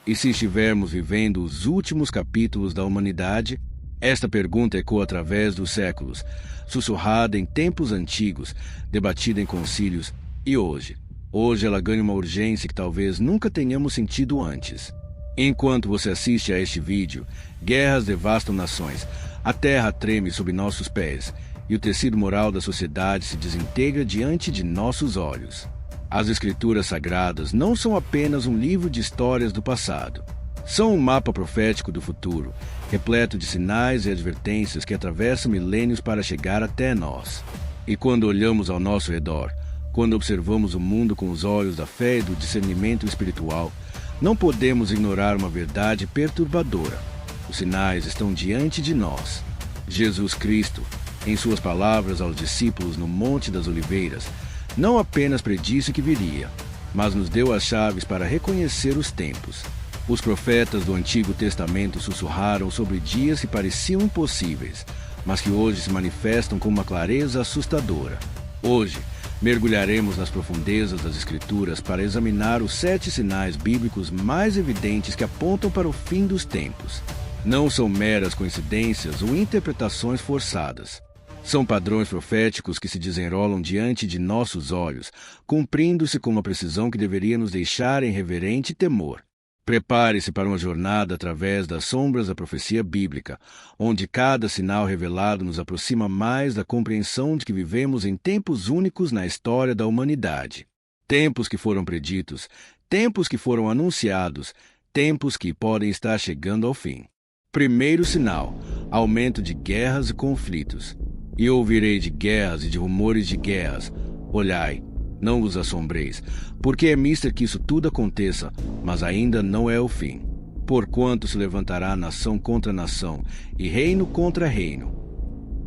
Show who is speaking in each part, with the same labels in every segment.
Speaker 1: E se estivermos vivendo os últimos capítulos da humanidade? Esta pergunta ecoa através dos séculos, sussurrada em tempos antigos, debatida em concílios, e hoje? Hoje ela ganha uma urgência que talvez nunca tenhamos sentido antes. Enquanto você assiste a este vídeo, guerras devastam nações, a terra treme sob nossos pés, e o tecido moral da sociedade se desintegra diante de nossos olhos. As Escrituras Sagradas não são apenas um livro de histórias do passado. São um mapa profético do futuro, repleto de sinais e advertências que atravessam milênios para chegar até nós. E quando olhamos ao nosso redor, quando observamos o mundo com os olhos da fé e do discernimento espiritual, não podemos ignorar uma verdade perturbadora. Os sinais estão diante de nós. Jesus Cristo, em suas palavras aos discípulos no Monte das Oliveiras, não apenas predisse que viria, mas nos deu as chaves para reconhecer os tempos. Os profetas do Antigo Testamento sussurraram sobre dias que pareciam impossíveis, mas que hoje se manifestam com uma clareza assustadora. Hoje, mergulharemos nas profundezas das Escrituras para examinar os 7 sinais bíblicos mais evidentes que apontam para o fim dos tempos. Não são meras coincidências ou interpretações forçadas. São padrões proféticos que se desenrolam diante de nossos olhos, cumprindo-se com uma precisão que deveria nos deixar em reverente temor. Prepare-se para uma jornada através das sombras da profecia bíblica, onde cada sinal revelado nos aproxima mais da compreensão de que vivemos em tempos únicos na história da humanidade. Tempos que foram preditos, tempos que foram anunciados, tempos que podem estar chegando ao fim. Primeiro sinal: aumento de guerras e conflitos. E ouvirei de guerras e de rumores de guerras. Olhai, não vos assombreis, porque é mister que isso tudo aconteça, mas ainda não é o fim. Porquanto se levantará nação contra nação, e reino contra reino.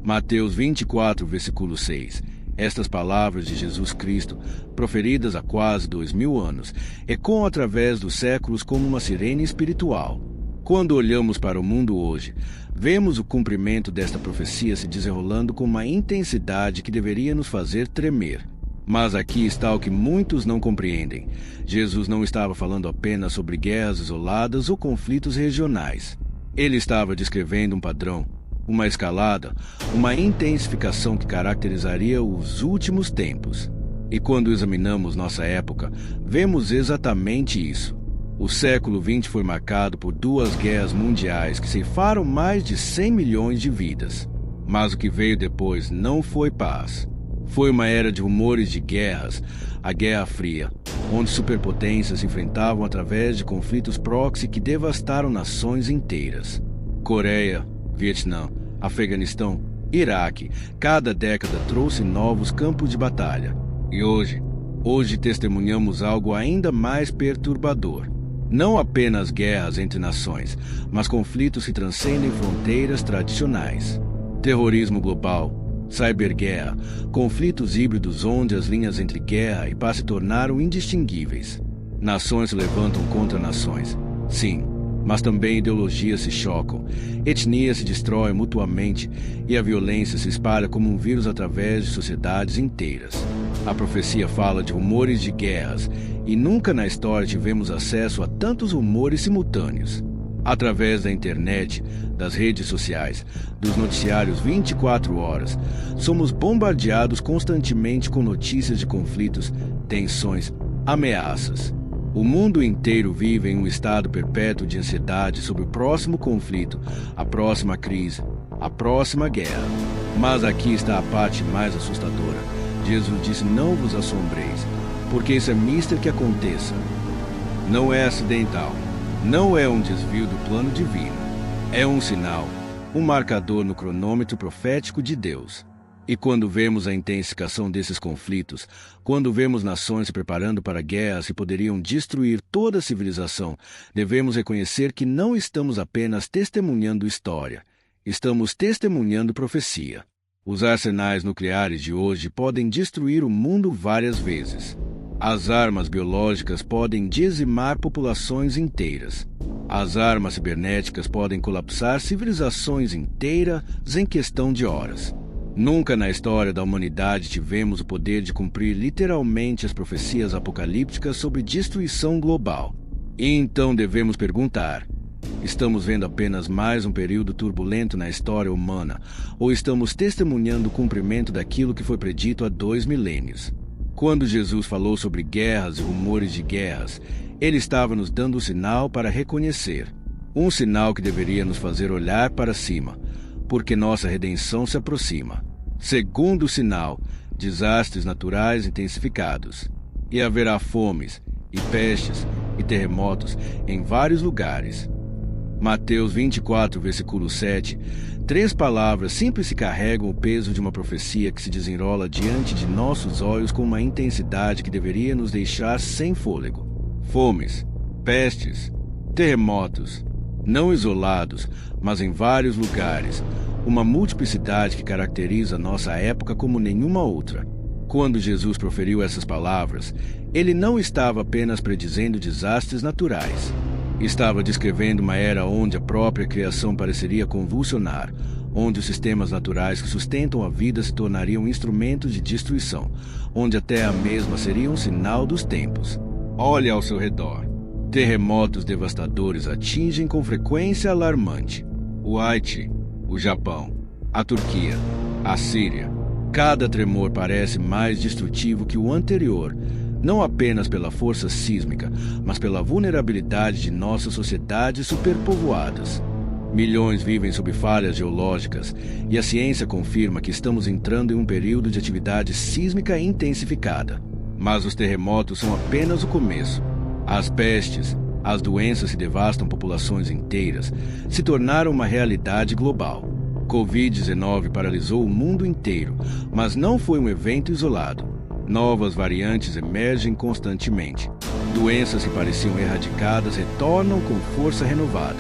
Speaker 1: Mateus 24, versículo 6. Estas palavras de Jesus Cristo, proferidas há quase 2000 anos, ecoam através dos séculos como uma sirene espiritual. Quando olhamos para o mundo hoje, vemos o cumprimento desta profecia se desenrolando com uma intensidade que deveria nos fazer tremer. Mas aqui está o que muitos não compreendem. Jesus não estava falando apenas sobre guerras isoladas ou conflitos regionais. Ele estava descrevendo um padrão, uma escalada, uma intensificação que caracterizaria os últimos tempos. E quando examinamos nossa época, vemos exatamente isso. O século XX foi marcado por 2 guerras mundiais que ceifaram mais de 100 milhões de vidas. Mas o que veio depois não foi paz. Foi uma era de rumores de guerras, a Guerra Fria, onde superpotências se enfrentavam através de conflitos proxy que devastaram nações inteiras. Coreia, Vietnã, Afeganistão, Iraque, cada década trouxe novos campos de batalha. E hoje testemunhamos algo ainda mais perturbador. Não apenas guerras entre nações, mas conflitos que transcendem fronteiras tradicionais. Terrorismo global, cyberguerra, conflitos híbridos onde as linhas entre guerra e paz se tornaram indistinguíveis. Nações se levantam contra nações. Sim, mas também ideologias se chocam, etnias se destroem mutuamente e a violência se espalha como um vírus através de sociedades inteiras. A profecia fala de rumores de guerras e nunca na história tivemos acesso a tantos rumores simultâneos. Através da internet, das redes sociais, dos noticiários 24 horas, somos bombardeados constantemente com notícias de conflitos, tensões, ameaças. O mundo inteiro vive em um estado perpétuo de ansiedade sobre o próximo conflito, a próxima crise, a próxima guerra. Mas aqui está a parte mais assustadora. Jesus disse: não vos assombreis, porque isso é mister que aconteça. Não é acidental, não é um desvio do plano divino. É um sinal, um marcador no cronômetro profético de Deus. E quando vemos a intensificação desses conflitos, quando vemos nações se preparando para guerras que poderiam destruir toda a civilização, devemos reconhecer que não estamos apenas testemunhando história, estamos testemunhando profecia. Os arsenais nucleares de hoje podem destruir o mundo várias vezes. As armas biológicas podem dizimar populações inteiras. As armas cibernéticas podem colapsar civilizações inteiras em questão de horas. Nunca na história da humanidade tivemos o poder de cumprir literalmente as profecias apocalípticas sobre destruição global. E então devemos perguntar: estamos vendo apenas mais um período turbulento na história humana, ou estamos testemunhando o cumprimento daquilo que foi predito há 2 milênios? Quando Jesus falou sobre guerras e rumores de guerras, ele estava nos dando um sinal para reconhecer. Um sinal que deveria nos fazer olhar para cima, porque nossa redenção se aproxima. Segundo sinal, desastres naturais intensificados. E haverá fomes, e pestes, e terremotos em vários lugares. Mateus 24, versículo 7, 3 palavras simples se carregam o peso de uma profecia que se desenrola diante de nossos olhos com uma intensidade que deveria nos deixar sem fôlego. Fomes, pestes, terremotos, não isolados, mas em vários lugares, uma multiplicidade que caracteriza nossa época como nenhuma outra. Quando Jesus proferiu essas palavras, ele não estava apenas predizendo desastres naturais. Estava descrevendo uma era onde a própria criação pareceria convulsionar, onde os sistemas naturais que sustentam a vida se tornariam instrumentos de destruição, onde a terra mesma seria um sinal dos tempos. Olhe ao seu redor. Terremotos devastadores atingem com frequência alarmante o Haiti, o Japão, a Turquia, a Síria. Cada tremor parece mais destrutivo que o anterior, não apenas pela força sísmica, mas pela vulnerabilidade de nossas sociedades superpovoadas. Milhões vivem sob falhas geológicas, e a ciência confirma que estamos entrando em um período de atividade sísmica intensificada. Mas os terremotos são apenas o começo. As pestes, as doenças que devastam populações inteiras, se tornaram uma realidade global. Covid-19 paralisou o mundo inteiro, mas não foi um evento isolado. Novas variantes emergem constantemente. Doenças que pareciam erradicadas retornam com força renovada.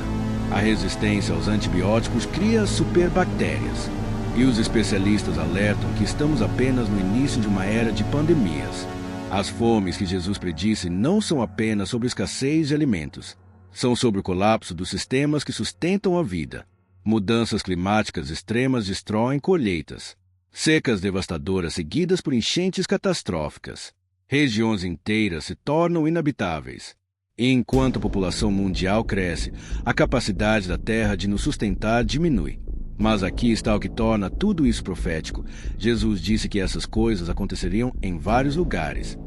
Speaker 1: A resistência aos antibióticos cria superbactérias. E os especialistas alertam que estamos apenas no início de uma era de pandemias. As fomes que Jesus predisse não são apenas sobre escassez de alimentos. São sobre o colapso dos sistemas que sustentam a vida. Mudanças climáticas extremas destroem colheitas. Secas devastadoras seguidas por enchentes catastróficas. Regiões inteiras se tornam inabitáveis. E enquanto a população mundial cresce, a capacidade da Terra de nos sustentar diminui. Mas aqui está o que torna tudo isso profético. Jesus disse que essas coisas aconteceriam em vários lugares.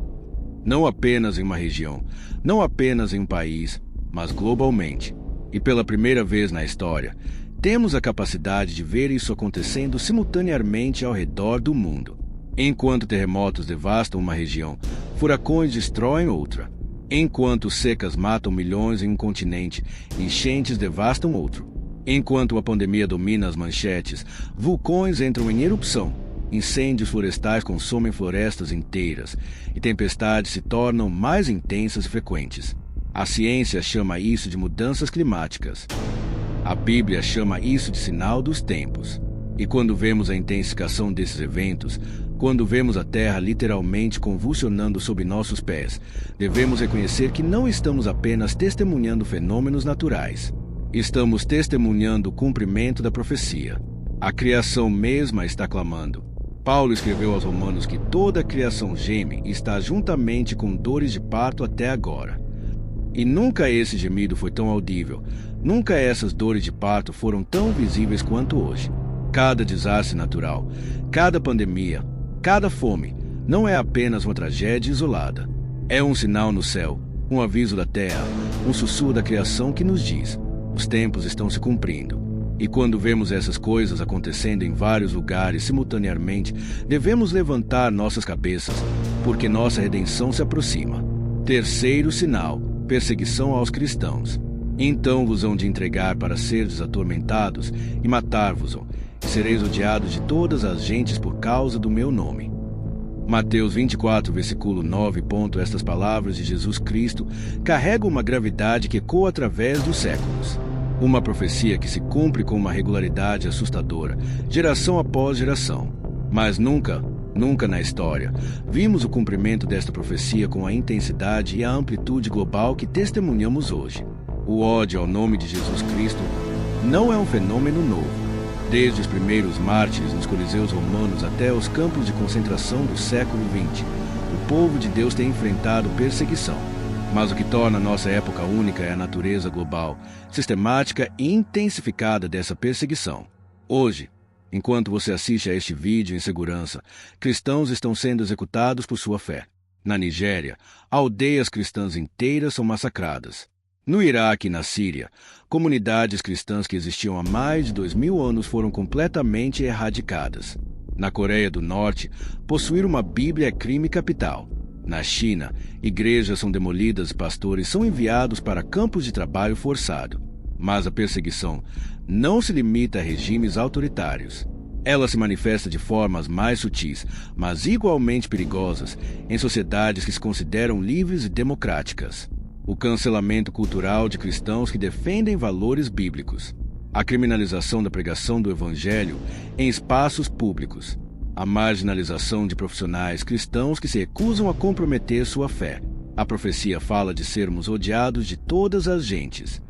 Speaker 1: Não apenas em uma região, não apenas em um país, mas globalmente. E pela primeira vez na história, temos a capacidade de ver isso acontecendo simultaneamente ao redor do mundo. Enquanto terremotos devastam uma região, furacões destroem outra. Enquanto secas matam milhões em um continente, enchentes devastam outro. Enquanto a pandemia domina as manchetes, vulcões entram em erupção, incêndios florestais consomem florestas inteiras e tempestades se tornam mais intensas e frequentes. A ciência chama isso de mudanças climáticas. A Bíblia chama isso de sinal dos tempos. E quando vemos a intensificação desses eventos, quando vemos a Terra literalmente convulsionando sob nossos pés, devemos reconhecer que não estamos apenas testemunhando fenômenos naturais. Estamos testemunhando o cumprimento da profecia. A criação mesma está clamando. Paulo escreveu aos Romanos que toda a criação geme e está juntamente com dores de parto até agora. E nunca esse gemido foi tão audível, nunca essas dores de parto foram tão visíveis quanto hoje. Cada desastre natural, cada pandemia, cada fome, não é apenas uma tragédia isolada. É um sinal no céu, um aviso da terra, um sussurro da criação que nos diz: os tempos estão se cumprindo. E quando vemos essas coisas acontecendo em vários lugares simultaneamente, devemos levantar nossas cabeças, porque nossa redenção se aproxima. Terceiro sinal: perseguição aos cristãos. Então vos hão de entregar para seres atormentados e matar-vos-ão, e sereis odiados de todas as gentes por causa do meu nome. Mateus 24, versículo 9. Estas palavras de Jesus Cristo carregam uma gravidade que ecoa através dos séculos. Uma profecia que se cumpre com uma regularidade assustadora, geração após geração. Mas nunca na história, vimos o cumprimento desta profecia com a intensidade e a amplitude global que testemunhamos hoje. O ódio ao nome de Jesus Cristo não é um fenômeno novo. Desde os primeiros mártires nos coliseus romanos até os campos de concentração do século XX, o povo de Deus tem enfrentado perseguição. Mas o que torna nossa época única é a natureza global, sistemática e intensificada dessa perseguição. Hoje, enquanto você assiste a este vídeo em segurança, cristãos estão sendo executados por sua fé. Na Nigéria, aldeias cristãs inteiras são massacradas. No Iraque e na Síria, comunidades cristãs que existiam há mais de 2000 anos foram completamente erradicadas. Na Coreia do Norte, possuir uma Bíblia é crime capital. Na China, igrejas são demolidas e pastores são enviados para campos de trabalho forçado. Mas a perseguição não se limita a regimes autoritários. Ela se manifesta de formas mais sutis, mas igualmente perigosas, em sociedades que se consideram livres e democráticas. O cancelamento cultural de cristãos que defendem valores bíblicos. A criminalização da pregação do Evangelho em espaços públicos. A marginalização de profissionais cristãos que se recusam a comprometer sua fé. A profecia fala de sermos odiados de todas as gentes.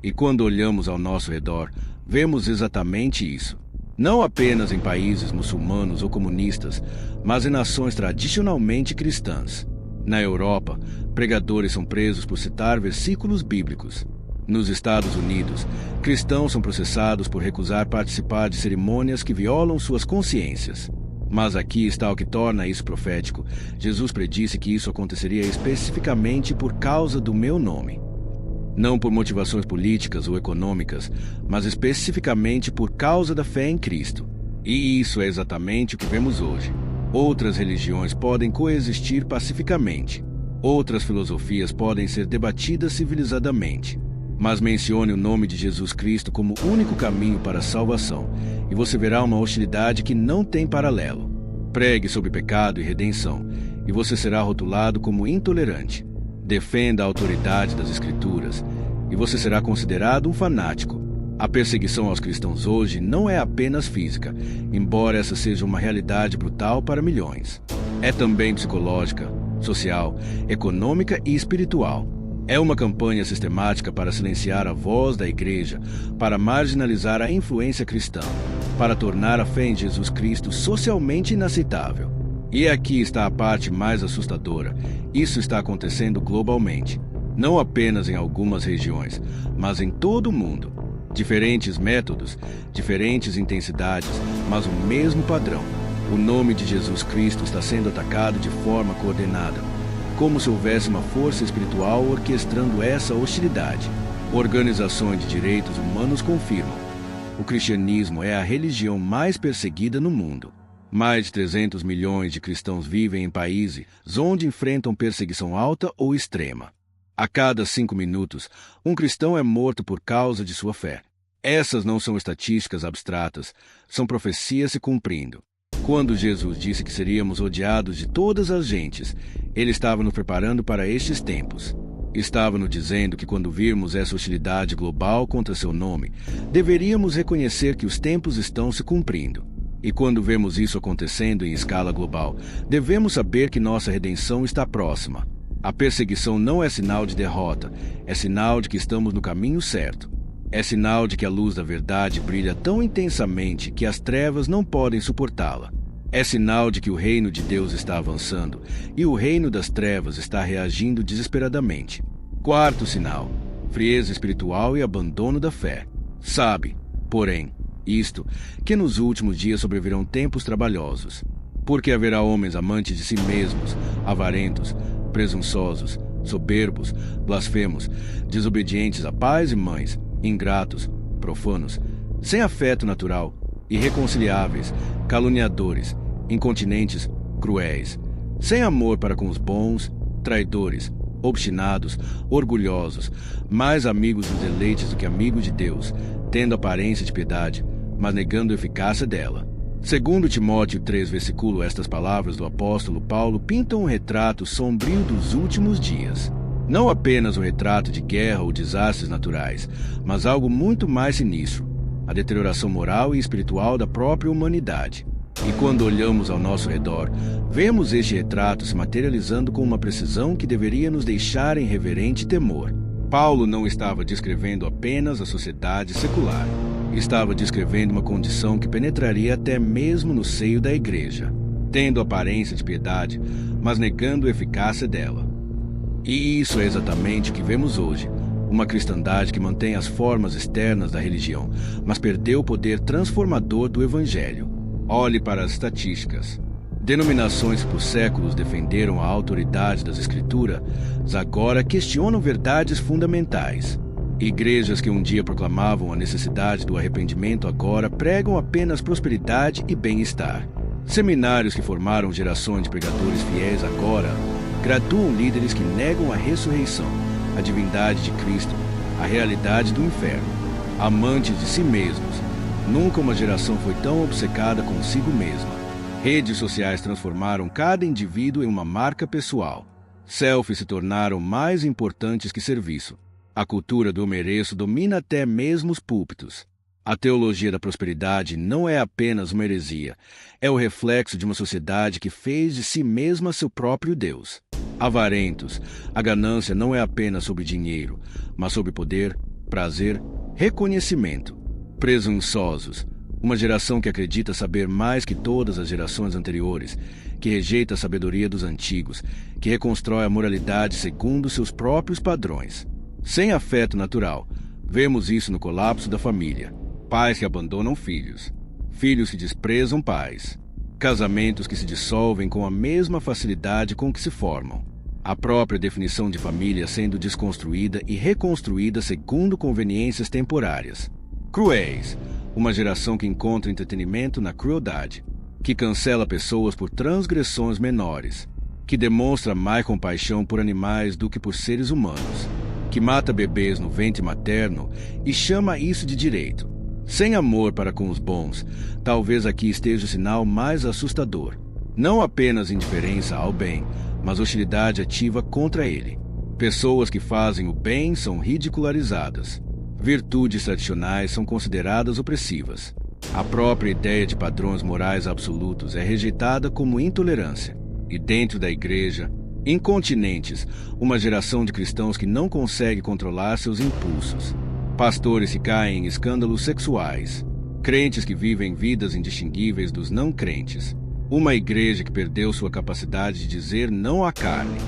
Speaker 1: E quando olhamos ao nosso redor, vemos exatamente isso. Não apenas em países muçulmanos ou comunistas, mas em nações tradicionalmente cristãs. Na Europa, pregadores são presos por citar versículos bíblicos. Nos Estados Unidos, cristãos são processados por recusar participar de cerimônias que violam suas consciências. Mas aqui está o que torna isso profético. Jesus predisse que isso aconteceria especificamente por causa do meu nome. Não por motivações políticas ou econômicas, mas especificamente por causa da fé em Cristo. E isso é exatamente o que vemos hoje. Outras religiões podem coexistir pacificamente. Outras filosofias podem ser debatidas civilizadamente. Mas mencione o nome de Jesus Cristo como único caminho para a salvação, e você verá uma hostilidade que não tem paralelo. Pregue sobre pecado e redenção, e você será rotulado como intolerante. Defenda a autoridade das Escrituras, e você será considerado um fanático. A perseguição aos cristãos hoje não é apenas física, embora essa seja uma realidade brutal para milhões. É também psicológica, social, econômica e espiritual. É uma campanha sistemática para silenciar a voz da igreja, para marginalizar a influência cristã, para tornar a fé em Jesus Cristo socialmente inaceitável. E aqui está a parte mais assustadora. Isso está acontecendo globalmente, não apenas em algumas regiões, mas em todo o mundo. Diferentes métodos, diferentes intensidades, mas o mesmo padrão. O nome de Jesus Cristo está sendo atacado de forma coordenada, como se houvesse uma força espiritual orquestrando essa hostilidade. Organizações de direitos humanos confirmam: o cristianismo é a religião mais perseguida no mundo. Mais de 300 milhões de cristãos vivem em países onde enfrentam perseguição alta ou extrema. A cada 5 minutos, um cristão é morto por causa de sua fé. Essas não são estatísticas abstratas, são profecias se cumprindo. Quando Jesus disse que seríamos odiados de todas as gentes, ele estava nos preparando para estes tempos. Estava nos dizendo que quando virmos essa hostilidade global contra seu nome, deveríamos reconhecer que os tempos estão se cumprindo. E quando vemos isso acontecendo em escala global, devemos saber que nossa redenção está próxima. A perseguição não é sinal de derrota, é sinal de que estamos no caminho certo. É sinal de que a luz da verdade brilha tão intensamente que as trevas não podem suportá-la. É sinal de que o reino de Deus está avançando e o reino das trevas está reagindo desesperadamente. Quarto sinal: frieza espiritual e abandono da fé. Sabe, porém, isto, que nos últimos dias sobrevirão tempos trabalhosos, porque haverá homens amantes de si mesmos, avarentos, presunçosos, soberbos, blasfemos, desobedientes a pais e mães, ingratos, profanos, sem afeto natural, irreconciliáveis, caluniadores, incontinentes, cruéis, sem amor para com os bons, traidores, obstinados, orgulhosos, mais amigos dos deleites do que amigos de Deus, tendo aparência de piedade, mas negando a eficácia dela. Segundo Timóteo 3, versículo, estas palavras do apóstolo Paulo pintam um retrato sombrio dos últimos dias. Não apenas um retrato de guerra ou desastres naturais, mas algo muito mais sinistro: a deterioração moral e espiritual da própria humanidade. E quando olhamos ao nosso redor, vemos este retrato se materializando com uma precisão que deveria nos deixar em reverente temor. Paulo não estava descrevendo apenas a sociedade secular. Estava descrevendo uma condição que penetraria até mesmo no seio da igreja, tendo aparência de piedade, mas negando a eficácia dela. E isso é exatamente o que vemos hoje. Uma cristandade que mantém as formas externas da religião, mas perdeu o poder transformador do Evangelho. Olhe para as estatísticas. Denominações que por séculos defenderam a autoridade das Escrituras agora questionam verdades fundamentais. Igrejas que um dia proclamavam a necessidade do arrependimento agora pregam apenas prosperidade e bem-estar. Seminários que formaram gerações de pregadores fiéis agora graduam líderes que negam a ressurreição, a divindade de Cristo, a realidade do inferno. Amantes de si mesmos. Nunca uma geração foi tão obcecada consigo mesma. Redes sociais transformaram cada indivíduo em uma marca pessoal. Selfies se tornaram mais importantes que serviço. A cultura do eu mereço domina até mesmo os púlpitos. A teologia da prosperidade não é apenas uma heresia, é o reflexo de uma sociedade que fez de si mesma seu próprio Deus. Avarentos, a ganância não é apenas sobre dinheiro, mas sobre poder, prazer, reconhecimento. Presunçosos, uma geração que acredita saber mais que todas as gerações anteriores, que rejeita a sabedoria dos antigos, que reconstrói a moralidade segundo seus próprios padrões. Sem afeto natural, vemos isso no colapso da família. Pais que abandonam filhos, filhos que desprezam pais, casamentos que se dissolvem com a mesma facilidade com que se formam, a própria definição de família sendo desconstruída e reconstruída segundo conveniências temporárias. Cruéis, uma geração que encontra entretenimento na crueldade, que cancela pessoas por transgressões menores, que demonstra mais compaixão por animais do que por seres humanos, que mata bebês no ventre materno e chama isso de direito. Sem amor para com os bons, talvez aqui esteja o sinal mais assustador. Não apenas indiferença ao bem, mas hostilidade ativa contra ele. Pessoas que fazem o bem são ridicularizadas. Virtudes tradicionais são consideradas opressivas. A própria ideia de padrões morais absolutos é rejeitada como intolerância. E dentro da igreja, incontinentes, uma geração de cristãos que não consegue controlar seus impulsos. Pastores que caem em escândalos sexuais. Crentes que vivem vidas indistinguíveis dos não crentes. Uma igreja que perdeu sua capacidade de dizer não à carne.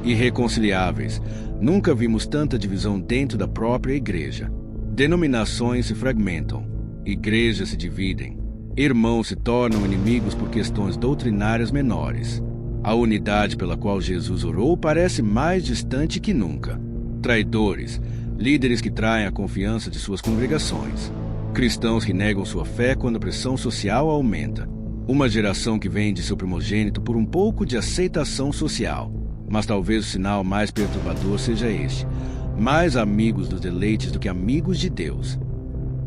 Speaker 1: Irreconciliáveis. Nunca vimos tanta divisão dentro da própria igreja. Denominações se fragmentam. Igrejas se dividem. Irmãos se tornam inimigos por questões doutrinárias menores. A unidade pela qual Jesus orou parece mais distante que nunca. Traidores. Líderes que traem a confiança de suas congregações. Cristãos que negam sua fé quando a pressão social aumenta. Uma geração que vende seu primogênito por um pouco de aceitação social. Mas talvez o sinal mais perturbador seja este: mais amigos dos deleites do que amigos de Deus.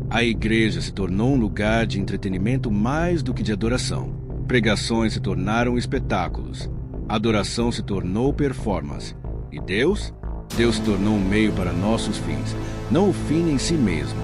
Speaker 1: A igreja se tornou um lugar de entretenimento mais do que de adoração. Pregações se tornaram espetáculos. Adoração se tornou performance. E Deus? Deus se tornou um meio para nossos fins, não o fim em si mesmo.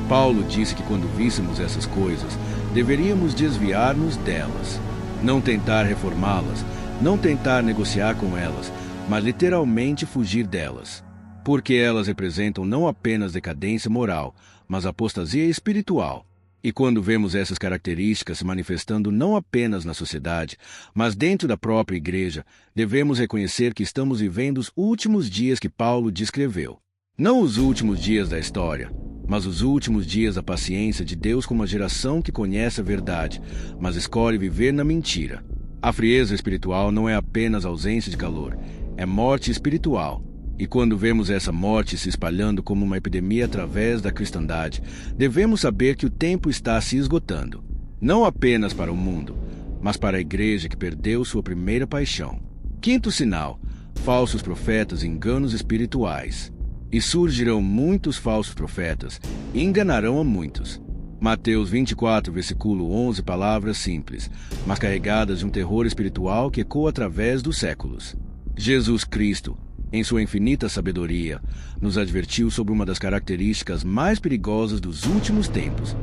Speaker 1: Paulo disse que quando víssemos essas coisas, deveríamos desviar-nos delas. Não tentar reformá-las, não tentar negociar com elas, mas literalmente fugir delas. Porque elas representam não apenas decadência moral, mas apostasia espiritual. E quando vemos essas características se manifestando não apenas na sociedade, mas dentro da própria igreja, devemos reconhecer que estamos vivendo os últimos dias que Paulo descreveu. Não os últimos dias da história, mas os últimos dias da paciência de Deus com uma geração que conhece a verdade, mas escolhe viver na mentira. A frieza espiritual não é apenas ausência de calor, é morte espiritual. E quando vemos essa morte se espalhando como uma epidemia através da cristandade, devemos saber que o tempo está se esgotando. Não apenas para o mundo, mas para a igreja que perdeu sua primeira paixão. Quinto sinal: falsos profetas e enganos espirituais. E surgirão muitos falsos profetas e enganarão a muitos. Mateus 24, versículo 11, palavras simples, mas carregadas de um terror espiritual que ecoa através dos séculos. Jesus Cristo, em sua infinita sabedoria, nos advertiu sobre uma das características mais perigosas dos últimos tempos.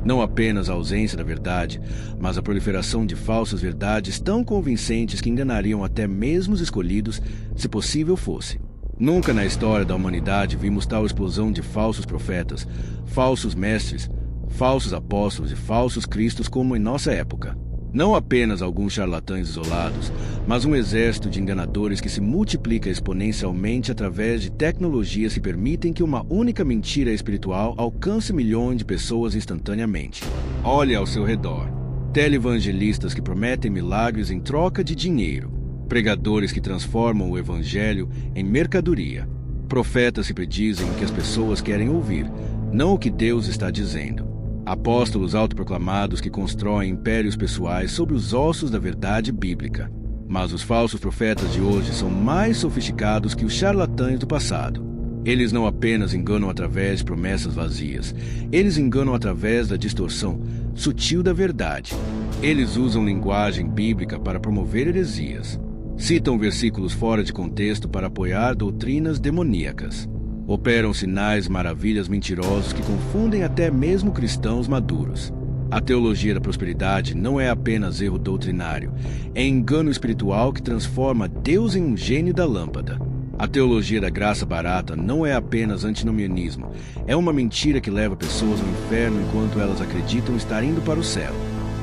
Speaker 1: Não apenas a ausência da verdade, mas a proliferação de falsas verdades tão convincentes que enganariam até mesmo os escolhidos, se possível fosse. Nunca na história da humanidade vimos tal explosão de falsos profetas, falsos mestres, falsos apóstolos e falsos cristos como em nossa época. Não apenas alguns charlatães isolados, mas um exército de enganadores que se multiplica exponencialmente através de tecnologias que permitem que uma única mentira espiritual alcance milhões de pessoas instantaneamente. Olhe ao seu redor. Televangelistas que prometem milagres em troca de dinheiro. Pregadores que transformam o evangelho em mercadoria. Profetas que predizem o que as pessoas querem ouvir, não o que Deus está dizendo. Apóstolos autoproclamados que constroem impérios pessoais sobre os ossos da verdade bíblica. Mas os falsos profetas de hoje são mais sofisticados que os charlatães do passado. Eles não apenas enganam através de promessas vazias, eles enganam através da distorção sutil da verdade. Eles usam linguagem bíblica para promover heresias. Citam versículos fora de contexto para apoiar doutrinas demoníacas. Operam sinais, maravilhas mentirosos que confundem até mesmo cristãos maduros. A teologia da prosperidade não é apenas erro doutrinário, é engano espiritual que transforma Deus em um gênio da lâmpada. A teologia da graça barata não é apenas antinomianismo, é uma mentira que leva pessoas ao inferno enquanto elas acreditam estar indo para o céu.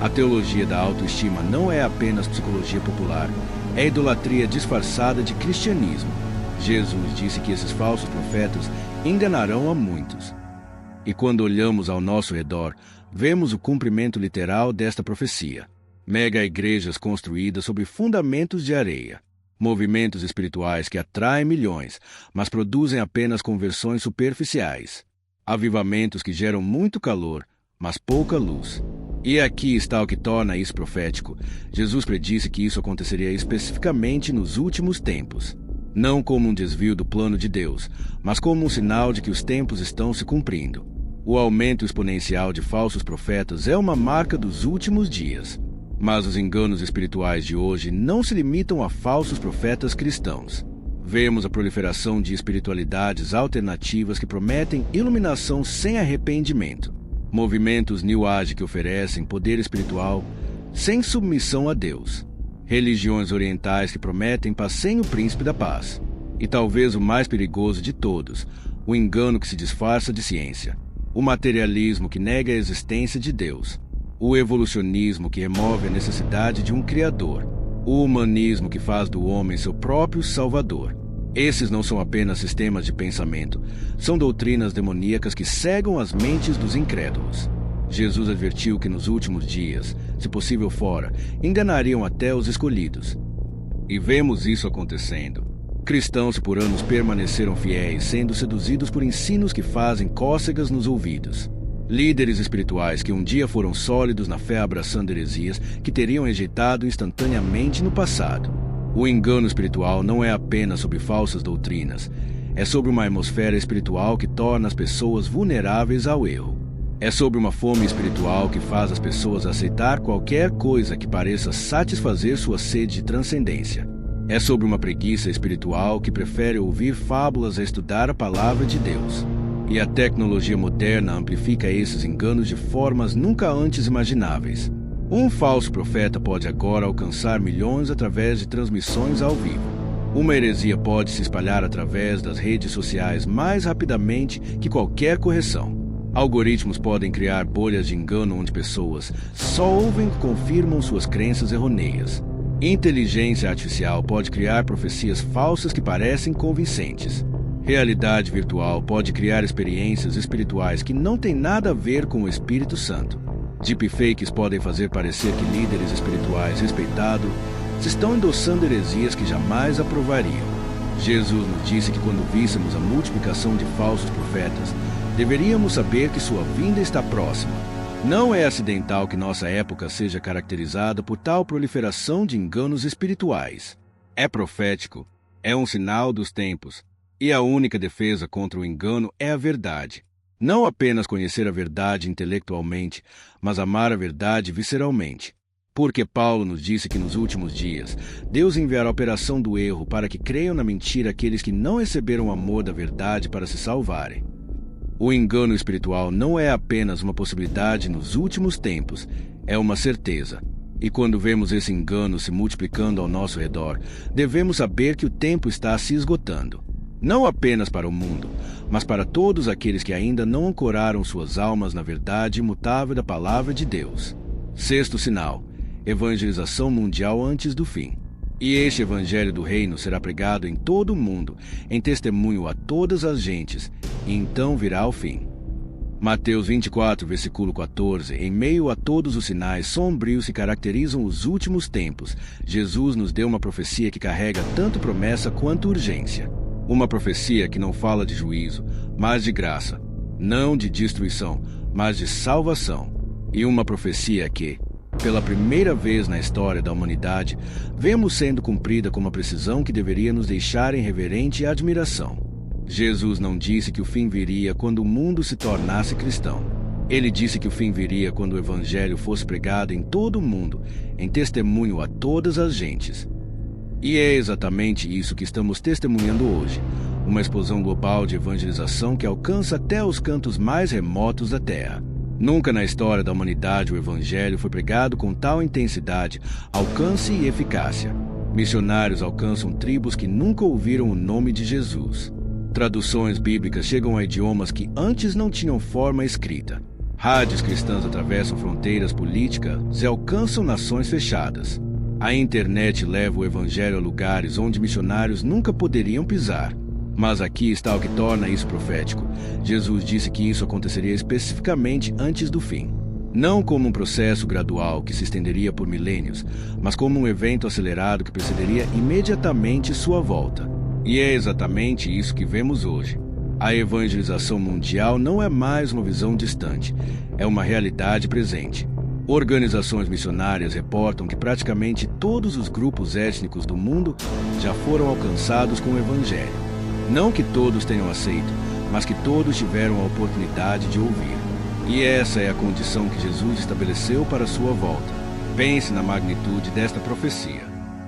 Speaker 1: A teologia da autoestima não é apenas psicologia popular, é idolatria disfarçada de cristianismo. Jesus disse que esses falsos profetas enganarão a muitos. E quando olhamos ao nosso redor, vemos o cumprimento literal desta profecia. Mega-igrejas construídas sobre fundamentos de areia. Movimentos espirituais que atraem milhões, mas produzem apenas conversões superficiais. Avivamentos que geram muito calor, mas pouca luz. E aqui está o que torna isso profético. Jesus predisse que isso aconteceria especificamente nos últimos tempos. Não como um desvio do plano de Deus, mas como um sinal de que os tempos estão se cumprindo. O aumento exponencial de falsos profetas é uma marca dos últimos dias. Mas os enganos espirituais de hoje não se limitam a falsos profetas cristãos. Vemos a proliferação de espiritualidades alternativas que prometem iluminação sem arrependimento. Movimentos New Age que oferecem poder espiritual sem submissão a Deus. Religiões orientais que prometem paz sem o príncipe da paz. E talvez o mais perigoso de todos, o engano que se disfarça de ciência. O materialismo que nega a existência de Deus. O evolucionismo que remove a necessidade de um Criador. O humanismo que faz do homem seu próprio Salvador. Esses não são apenas sistemas de pensamento, são doutrinas demoníacas que cegam as mentes dos incrédulos. Jesus advertiu que nos últimos dias, se possível fora, enganariam até os escolhidos. E vemos isso acontecendo. Cristãos que por anos permaneceram fiéis, sendo seduzidos por ensinos que fazem cócegas nos ouvidos. Líderes espirituais que um dia foram sólidos na fé abraçando heresias que teriam rejeitado instantaneamente no passado. O engano espiritual não é apenas sobre falsas doutrinas, é sobre uma atmosfera espiritual que torna as pessoas vulneráveis ao erro. É sobre uma fome espiritual que faz as pessoas aceitar qualquer coisa que pareça satisfazer sua sede de transcendência. É sobre uma preguiça espiritual que prefere ouvir fábulas a estudar a palavra de Deus. E a tecnologia moderna amplifica esses enganos de formas nunca antes imagináveis. Um falso profeta pode agora alcançar milhões através de transmissões ao vivo. Uma heresia pode se espalhar através das redes sociais mais rapidamente que qualquer correção. Algoritmos podem criar bolhas de engano onde pessoas só ouvem e confirmam suas crenças errôneas. Inteligência artificial pode criar profecias falsas que parecem convincentes. Realidade virtual pode criar experiências espirituais que não têm nada a ver com o Espírito Santo. Deepfakes podem fazer parecer que líderes espirituais respeitados estão endossando heresias que jamais aprovariam. Jesus nos disse que quando víssemos a multiplicação de falsos profetas, deveríamos saber que sua vinda está próxima. Não é acidental que nossa época seja caracterizada por tal proliferação de enganos espirituais. É profético, é um sinal dos tempos, e a única defesa contra o engano é a verdade. Não apenas conhecer a verdade intelectualmente, mas amar a verdade visceralmente. Porque Paulo nos disse que nos últimos dias, Deus enviará a operação do erro para que creiam na mentira aqueles que não receberam o amor da verdade para se salvarem. O engano espiritual não é apenas uma possibilidade nos últimos tempos, é uma certeza. E quando vemos esse engano se multiplicando ao nosso redor, devemos saber que o tempo está se esgotando. Não apenas para o mundo, mas para todos aqueles que ainda não ancoraram suas almas na verdade imutável da palavra de Deus. Sexto sinal. evangelização mundial antes do fim. E este evangelho do reino será pregado em todo o mundo, em testemunho a todas as gentes, e então virá o fim. Mateus 24, versículo 14. Em meio a todos os sinais sombrios que caracterizam os últimos tempos, Jesus nos deu uma profecia que carrega tanto promessa quanto urgência. Uma profecia que não fala de juízo, mas de graça. Não de destruição, mas de salvação. E uma profecia que, pela primeira vez na história da humanidade, vemos sendo cumprida com uma precisão que deveria nos deixar em reverente admiração. Jesus não disse que o fim viria quando o mundo se tornasse cristão. Ele disse que o fim viria quando o evangelho fosse pregado em todo o mundo, em testemunho a todas as gentes. E é exatamente isso que estamos testemunhando hoje, uma explosão global de evangelização que alcança até os cantos mais remotos da Terra. Nunca na história da humanidade o evangelho foi pregado com tal intensidade, alcance e eficácia. Missionários alcançam tribos que nunca ouviram o nome de Jesus. Traduções bíblicas chegam a idiomas que antes não tinham forma escrita. Rádios cristãs atravessam fronteiras políticas e alcançam nações fechadas. A internet leva o evangelho a lugares onde missionários nunca poderiam pisar. Mas aqui está o que torna isso profético. Jesus disse que isso aconteceria especificamente antes do fim. Não como um processo gradual que se estenderia por milênios, mas como um evento acelerado que precederia imediatamente sua volta. E é exatamente isso que vemos hoje. A evangelização mundial não é mais uma visão distante, é uma realidade presente. Organizações missionárias reportam que praticamente todos os grupos étnicos do mundo já foram alcançados com o evangelho. Não que todos tenham aceito, mas que todos tiveram a oportunidade de ouvir. E essa é a condição que Jesus estabeleceu para a sua volta. Pense na magnitude desta profecia.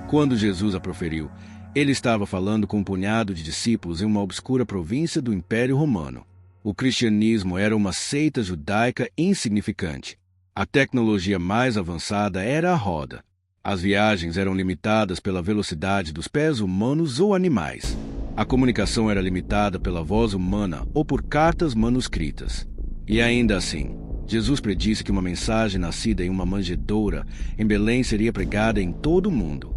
Speaker 1: Quando Jesus a proferiu, ele estava falando com um punhado de discípulos em uma obscura província do Império Romano. O cristianismo era uma seita judaica insignificante. A tecnologia mais avançada era a roda. As viagens eram limitadas pela velocidade dos pés humanos ou animais. A comunicação era limitada pela voz humana ou por cartas manuscritas. E ainda assim, Jesus predisse que uma mensagem nascida em uma manjedoura em Belém seria pregada em todo o mundo.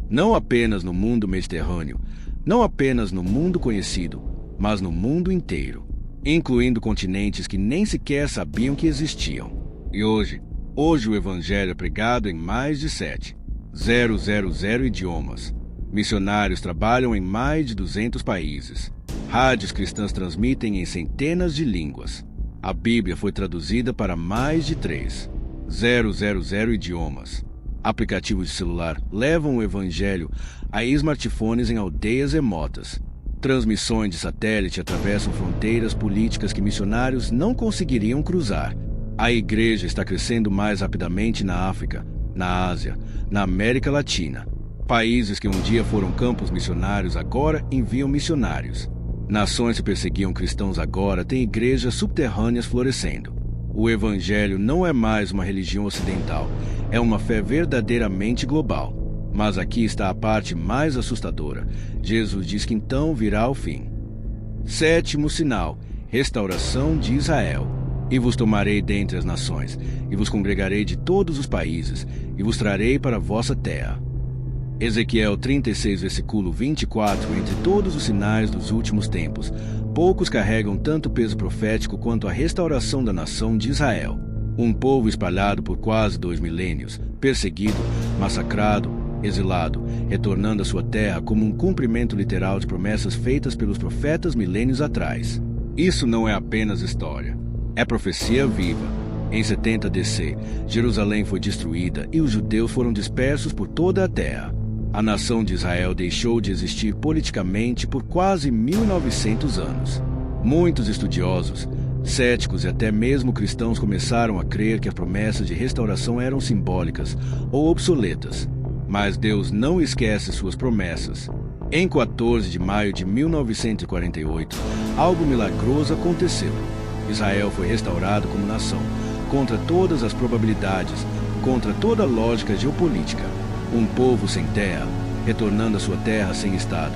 Speaker 1: Não apenas no mundo mediterrâneo, não apenas no mundo conhecido, mas no mundo inteiro, incluindo continentes que nem sequer sabiam que existiam. E hoje o evangelho é pregado em mais de 7,000 idiomas. Missionários trabalham em mais de 200 países. Rádios cristãs transmitem em centenas de línguas. A Bíblia foi traduzida para mais de 3,000 idiomas. Aplicativos de celular levam o evangelho a smartphones em aldeias remotas. Transmissões de satélite atravessam fronteiras políticas que missionários não conseguiriam cruzar. A igreja está crescendo mais rapidamente na África, na Ásia, na América Latina. Países que um dia foram campos missionários agora enviam missionários. Nações que perseguiam cristãos agora têm igrejas subterrâneas florescendo. O evangelho não é mais uma religião ocidental, é uma fé verdadeiramente global. Mas aqui está a parte mais assustadora. Jesus diz que então virá o fim. 7º sinal, restauração de Israel. E vos tomarei dentre as nações, e vos congregarei de todos os países, e vos trarei para a vossa terra. Ezequiel 36, versículo 24. Entre todos os sinais dos últimos tempos, poucos carregam tanto peso profético quanto a restauração da nação de Israel. Um povo espalhado por quase 2 milênios, perseguido, massacrado, exilado, retornando à sua terra como um cumprimento literal de promessas feitas pelos profetas milênios atrás. Isso não é apenas história, é profecia viva. Em 70 DC, Jerusalém foi destruída e os judeus foram dispersos por toda a terra. A nação de Israel deixou de existir politicamente por quase 1900 anos. Muitos estudiosos, céticos e até mesmo cristãos começaram a crer que as promessas de restauração eram simbólicas ou obsoletas. Mas Deus não esquece suas promessas. Em 14 de maio de 1948, algo milagroso aconteceu. Israel foi restaurado como nação, contra todas as probabilidades, contra toda a lógica geopolítica. Um povo sem terra, retornando à sua terra sem Estado,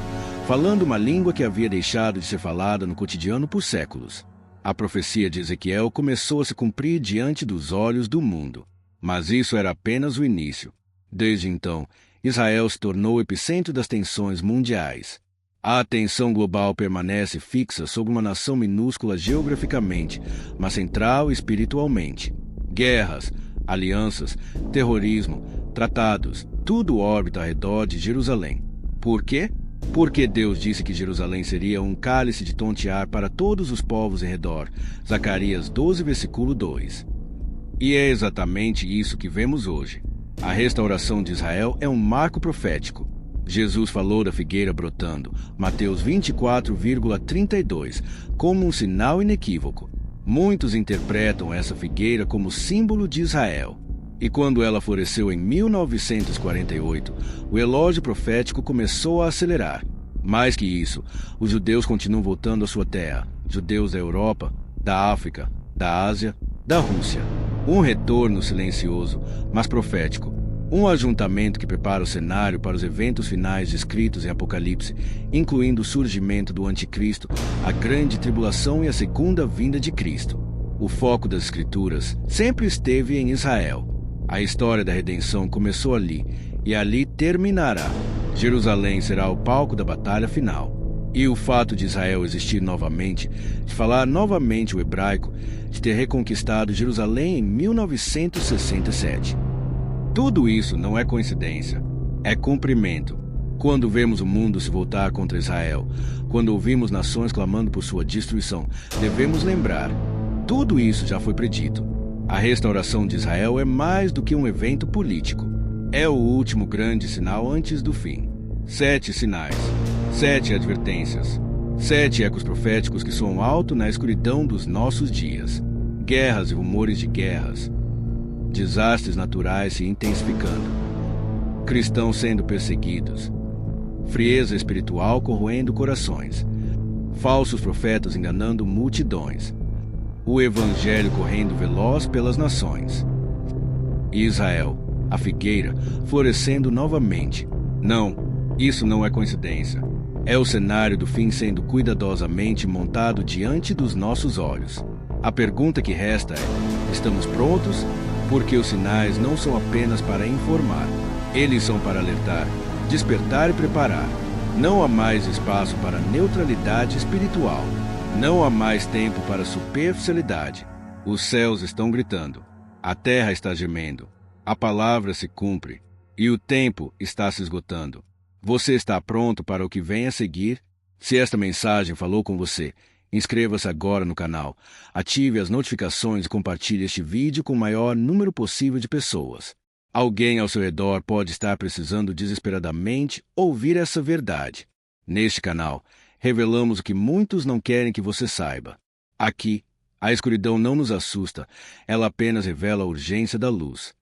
Speaker 1: falando uma língua que havia deixado de ser falada no cotidiano por séculos. A profecia de Ezequiel começou a se cumprir diante dos olhos do mundo. Mas isso era apenas o início. Desde então, Israel se tornou o epicentro das tensões mundiais. A atenção global permanece fixa sobre uma nação minúscula geograficamente, mas central espiritualmente. Guerras, alianças, terrorismo, tratados, tudo orbita ao redor de Jerusalém. Por quê? Porque Deus disse que Jerusalém seria um cálice de tontear para todos os povos em redor. Zacarias 12, versículo 2. E é exatamente isso que vemos hoje. A restauração de Israel é um marco profético. Jesus falou da figueira brotando, Mateus 24,32, como um sinal inequívoco. Muitos interpretam essa figueira como símbolo de Israel. E quando ela floresceu em 1948, o elogio profético começou a acelerar. Mais que isso, os judeus continuam voltando à sua terra, judeus da Europa, da África, da Ásia, da Rússia. Um retorno silencioso, mas profético. Um ajuntamento que prepara o cenário para os eventos finais descritos em Apocalipse, incluindo o surgimento do Anticristo, a grande tribulação e a segunda vinda de Cristo. O foco das Escrituras sempre esteve em Israel. A história da redenção começou ali, e ali terminará. Jerusalém será o palco da batalha final. E o fato de Israel existir novamente, de falar novamente o hebraico, de ter reconquistado Jerusalém em 1967. Tudo isso não é coincidência, é cumprimento. Quando vemos o mundo se voltar contra Israel, quando ouvimos nações clamando por sua destruição, devemos lembrar, tudo isso já foi predito. A restauração de Israel é mais do que um evento político. É o último grande sinal antes do fim. 7 sinais, 7 advertências, 7 ecos proféticos que soam alto na escuridão dos nossos dias. Guerras e rumores de guerras. Desastres naturais se intensificando. Cristãos sendo perseguidos. Frieza espiritual corroendo corações. Falsos profetas enganando multidões. O evangelho correndo veloz pelas nações. E Israel, a figueira, florescendo novamente. Não, isso não é coincidência. É o cenário do fim sendo cuidadosamente montado diante dos nossos olhos. A pergunta que resta é: estamos prontos? Porque os sinais não são apenas para informar. Eles são para alertar, despertar e preparar. Não há mais espaço para neutralidade espiritual. Não há mais tempo para superficialidade. Os céus estão gritando. A terra está gemendo. A palavra se cumpre. E o tempo está se esgotando. Você está pronto para o que vem a seguir? Se esta mensagem falou com você, inscreva-se agora no canal, ative as notificações e compartilhe este vídeo com o maior número possível de pessoas. Alguém ao seu redor pode estar precisando desesperadamente ouvir essa verdade. Neste canal, revelamos o que muitos não querem que você saiba. Aqui, a escuridão não nos assusta, ela apenas revela a urgência da luz.